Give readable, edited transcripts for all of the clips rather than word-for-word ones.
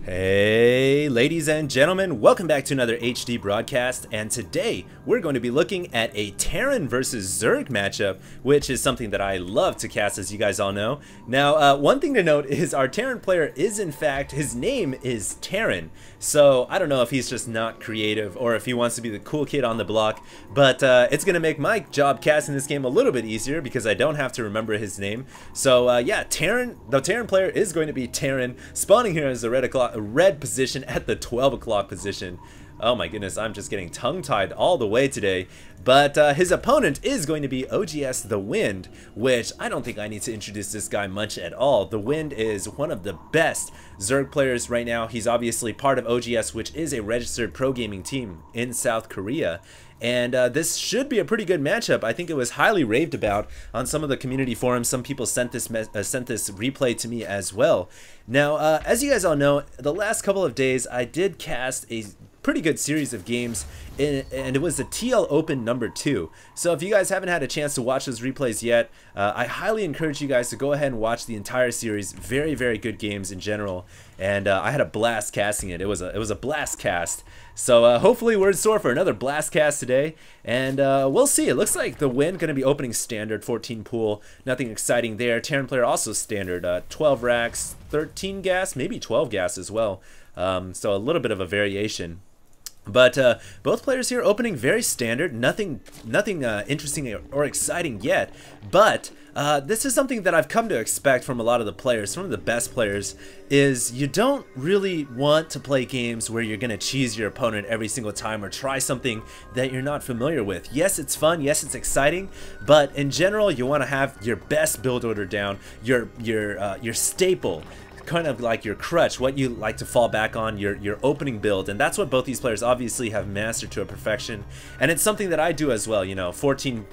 Hey ladies and gentlemen, welcome back to another HD broadcast, and today we're going to be looking at a Terran versus Zerg matchup, which is something that I love to cast, as you guys all know. Now, one thing to note is our Terran player is, in fact, his name is Terran, so I don't know if he's just not creative or if he wants to be the cool kid on the block, but it's going to make my job casting this game a little bit easier because I don't have to remember his name. So yeah, the Terran player is going to be Terran, spawning here as a red position at the 12 o'clock position. Oh my goodness, I'm just getting tongue-tied all the way today. But his opponent is going to be oGs.TheWind, which I don't think I need to introduce this guy much at all. The Wind is one of the best Zerg players right now. He's obviously part of OGS, which is a registered pro gaming team in South Korea. And this should be a pretty good matchup. I think it was highly raved about on some of the community forums. Some people sent this replay to me as well. Now, as you guys all know, the last couple of days I did cast a pretty good series of games, and it was the TL Open number 2. So if you guys haven't had a chance to watch those replays yet, I highly encourage you guys to go ahead and watch the entire series. Very, very good games in general, and I had a blast casting it. It was a blast cast. So hopefully we're in store for another blast cast today, and we'll see. It looks like the Wind going to be opening standard 14 pool. Nothing exciting there. Terran player also standard 12 racks, 13 gas, maybe 12 gas as well. So a little bit of a variation. But both players here opening very standard, nothing interesting or exciting yet. But this is something that I've come to expect from a lot of the players, some of the best players, is you don't really want to play games where you're going to cheese your opponent every single time or try something that you're not familiar with. Yes, it's fun, yes, it's exciting, but in general, you want to have your best build order down, your staple, kind of like your crutch, what you like to fall back on, your opening build, and that's what both these players obviously have mastered to a perfection, and it's something that I do as well. You know, 14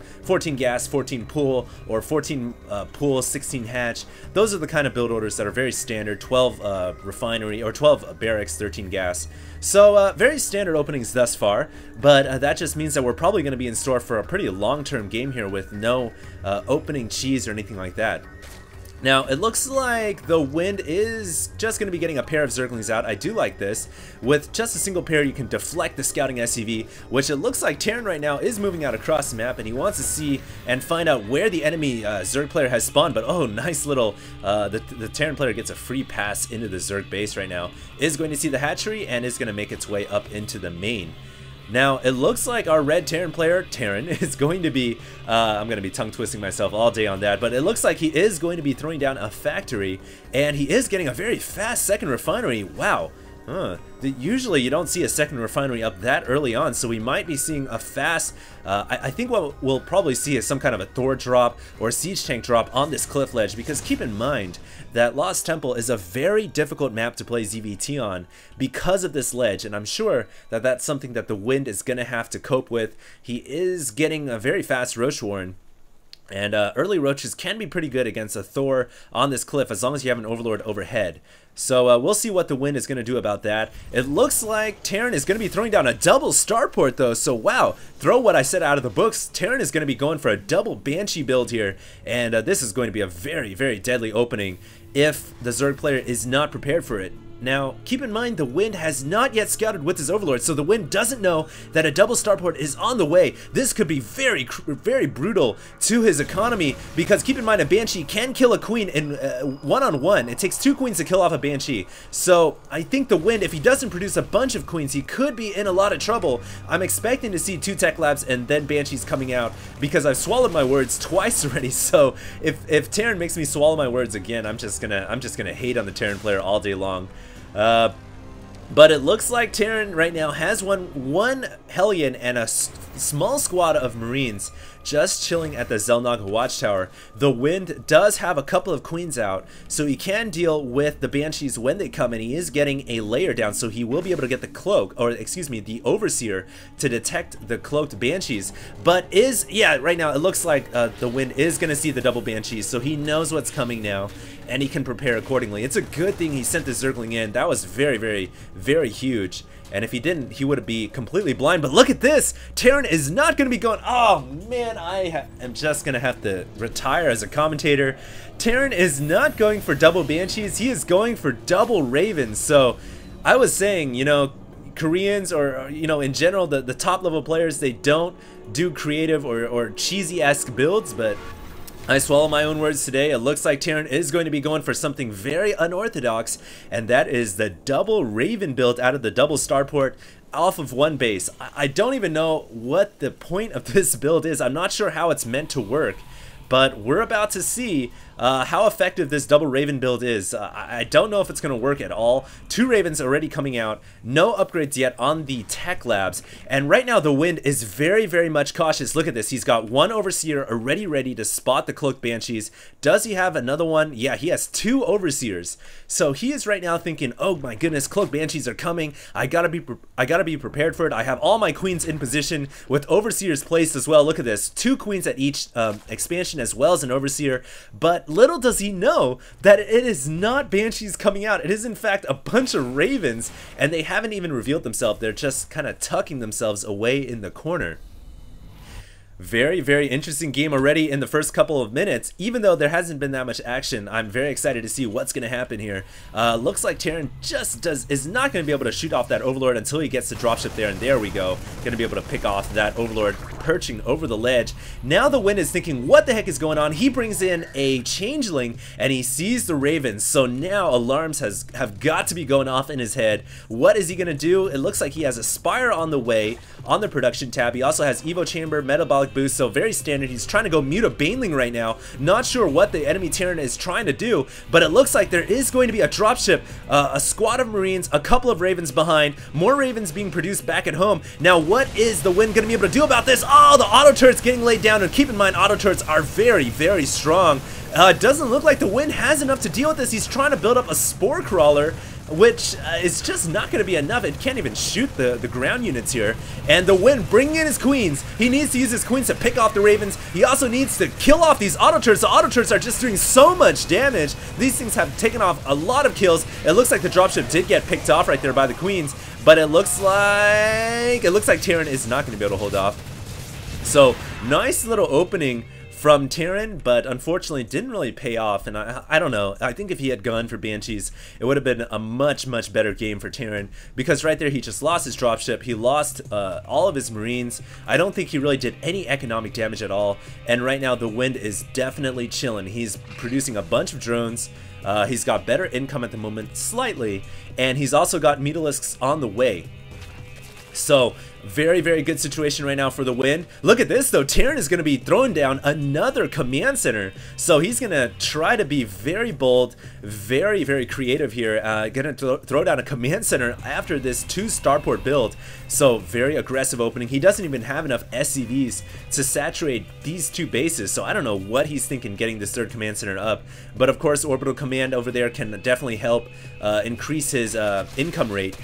gas, 14 pool, or 14 pool, 16 hatch. Those are the kind of build orders that are very standard. 12 refinery, or 12 barracks, 13 gas. So very standard openings thus far, but that just means that we're probably going to be in store for a pretty long-term game here with no opening cheese or anything like that. Now, it looks like the Wind is just going to be getting a pair of Zerglings out. I do like this. With just a single pair, you can deflect the scouting SCV, which it looks like Terran right now is moving out across the map, and he wants to see and find out where the enemy Zerg player has spawned. But oh, nice little, the Terran player gets a free pass into the Zerg base right now. Is going to see the hatchery and is going to make its way up into the main. Now, it looks like our red Terran player, Terran, is going to be, I'm going to be tongue twisting myself all day on that, but it looks like he is going to be throwing down a factory, and he is getting a very fast second refinery. Wow. Usually you don't see a second refinery up that early on, so we might be seeing a fast, I think what we'll probably see is some kind of a Thor drop or siege tank drop on this cliff ledge, because keep in mind that Lost Temple is a very difficult map to play ZVT on because of this ledge, and I'm sure that that's something that the Wind is going to have to cope with. He is getting a very fast Roach Warren. And early roaches can be pretty good against a Thor on this cliff as long as you have an Overlord overhead. So we'll see what the Wind is going to do about that. It looks like Terran is going to be throwing down a double starport though, so wow, throw what I said out of the books. Terran is going to be going for a double Banshee build here, and this is going to be a very, very deadly opening if the Zerg player is not prepared for it. Now, keep in mind the Wind has not yet scouted with his Overlord, so the Wind doesn't know that a double starport is on the way. This could be very, very brutal to his economy, because keep in mind a Banshee can kill a queen in one-on-one. It takes 2 queens to kill off a Banshee. So I think the Wind, if he doesn't produce a bunch of queens, he could be in a lot of trouble. I'm expecting to see 2 tech labs and then Banshees coming out, because I've swallowed my words twice already. So if Terran makes me swallow my words again, I'm just gonna hate on the Terran player all day long. But it looks like Terran right now has one Hellion and a small squad of Marines just chilling at the Zelnog Watchtower. The Wind does have a couple of queens out, so he can deal with the Banshees when they come, and he is getting a layer down, so he will be able to get the cloak, or excuse me, the Overseer to detect the cloaked Banshees. But yeah, right now it looks like the Wind is going to see the double Banshees, so he knows what's coming now, and he can prepare accordingly. It's a good thing he sent the Zergling in. That was very, very, very huge. And if he didn't, he would be completely blind. But look at this! Terran is not going to be going... Oh, man, I am just going to have to retire as a commentator. Terran is not going for double Banshees. He is going for double Ravens. So I was saying, you know, Koreans or, you know, in general, the top level players, they don't do creative or cheesy-esque builds, but I swallow my own words today. It looks like Terran is going to be going for something very unorthodox, and that is the double Raven build out of the double starport off of one base. I don't even know what the point of this build is. I'm not sure how it's meant to work, but we're about to see how effective this double Raven build is. I don't know if it's going to work at all. 2 Ravens already coming out, no upgrades yet on the tech labs, and right now the Wind is very, very much cautious. Look at this, he's got 1 Overseer already ready to spot the Cloaked Banshees. Does he have another one? Yeah, he has 2 Overseers. So he is right now thinking, oh my goodness, Cloaked Banshees are coming. I gotta be prepared for it. I have all my queens in position with Overseers placed as well. Look at this, 2 queens at each expansion as well as an Overseer, but little does he know that it is not Banshees coming out. It is in fact a bunch of Ravens, and they haven't even revealed themselves. They're just kind of tucking themselves away in the corner. Very, very interesting game already in the first couple of minutes. Even though there hasn't been that much action, I'm very excited to see what's going to happen here. Looks like Terran just is not going to be able to shoot off that Overlord until he gets the dropship there, and there we go. Going to be able to pick off that Overlord perching over the ledge. Now the Wind is thinking, what the heck is going on? He brings in a Changeling, and he sees the Ravens. So now alarms have got to be going off in his head. What is he going to do? It looks like he has a Spire on the way on the production tab. He also has Evo Chamber, Metabolic Boost, so very standard. He's trying to go mute a Baneling right now. Not sure what the enemy Terran is trying to do, but it looks like there is going to be a dropship, a squad of Marines, a couple of Ravens behind, more Ravens being produced back at home. Now what is the Wind going to be able to do about this? Oh, the auto turrets getting laid down, and keep in mind auto turrets are very, very strong. It doesn't look like the Wind has enough to deal with this. He's trying to build up a Spore Crawler, which is just not going to be enough. It can't even shoot the ground units here. And the Wind bringing in his queens. He needs to use his queens to pick off the Ravens. He also needs to kill off these auto turrets. The auto turrets are just doing so much damage. These things have taken off a lot of kills. It looks like the dropship did get picked off right there by the queens, but it looks like Terran is not going to be able to hold off. So nice little opening from Terran, but unfortunately didn't really pay off, and I don't know. I think if he had gone for Banshees, it would have been a much, much better game for Terran, because right there he just lost his dropship, he lost all of his Marines. I don't think he really did any economic damage at all, and right now the Wind is definitely chilling. He's producing a bunch of drones. He's got better income at the moment, slightly, and he's also got Mutalisks on the way. So very, very good situation right now for the Wind. Look at this though, Terran is going to be throwing down another command center. So he's going to try to be very bold, very, very creative here. Going to throw down a command center after this 2 starport build. So very aggressive opening. He doesn't even have enough SCVs to saturate these 2 bases. So I don't know what he's thinking getting this 3rd command center up. But of course orbital command over there can definitely help increase his income rate.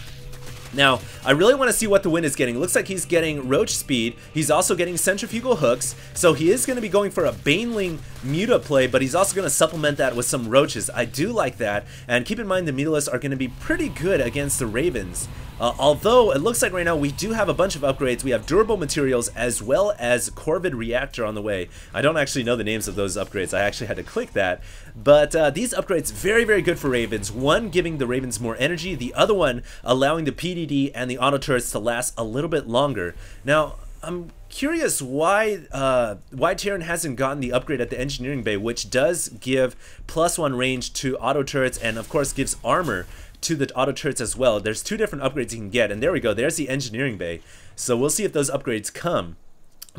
Now, I really want to see what the Wind is getting. Looks like he's getting Roach Speed. He's also getting Centrifugal Hooks. So he is going to be going for a Baneling Muta play, but he's also going to supplement that with some Roaches. I do like that. And keep in mind the Mutalisks are going to be pretty good against the Ravens. Although it looks like right now we do have a bunch of upgrades. We have durable materials as well as Corvid Reactor on the way. I don't actually know the names of those upgrades. I actually had to click that. But these upgrades very, very good for Ravens. One giving the Ravens more energy. The other one allowing the PDD and the auto turrets to last a little bit longer. Now, I'm curious why Terran hasn't gotten the upgrade at the engineering bay, which does give +1 range to auto turrets and of course gives armor to the auto turrets as well. There's 2 different upgrades you can get, and there we go, there's the engineering bay. So we'll see if those upgrades come.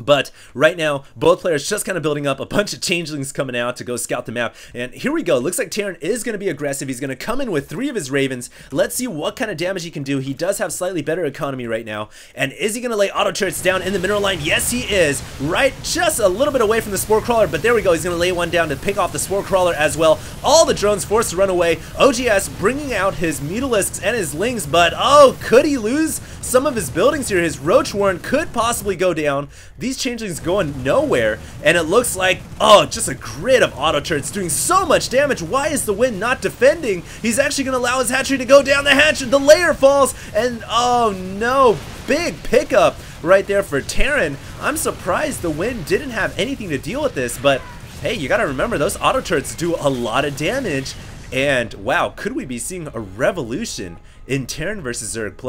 But right now, both players just kind of building up, a bunch of changelings coming out to go scout the map. And here we go. Looks like Terran is going to be aggressive. He's going to come in with 3 of his Ravens. Let's see what kind of damage he can do. He does have slightly better economy right now. And is he going to lay auto turrets down in the mineral line? Yes, he is. Right, just a little bit away from the Spore Crawler, but there we go. He's going to lay one down to pick off the Spore Crawler as well. All the drones forced to run away. OGS bringing out his Mutalisks and his Lings, but oh, could he lose some of his buildings here? His Roach Warren could possibly go down. These changelings going nowhere, and it looks like, oh, just a grid of auto turrets doing so much damage. Why is the Wind not defending? He's actually going to allow his hatchery to go down the hatch. The layer falls, and oh no, big pickup right there for Terran. I'm surprised the Wind didn't have anything to deal with this, but hey, you got to remember those auto turrets do a lot of damage. And wow, could we be seeing a revolution in Terran versus Zerg play.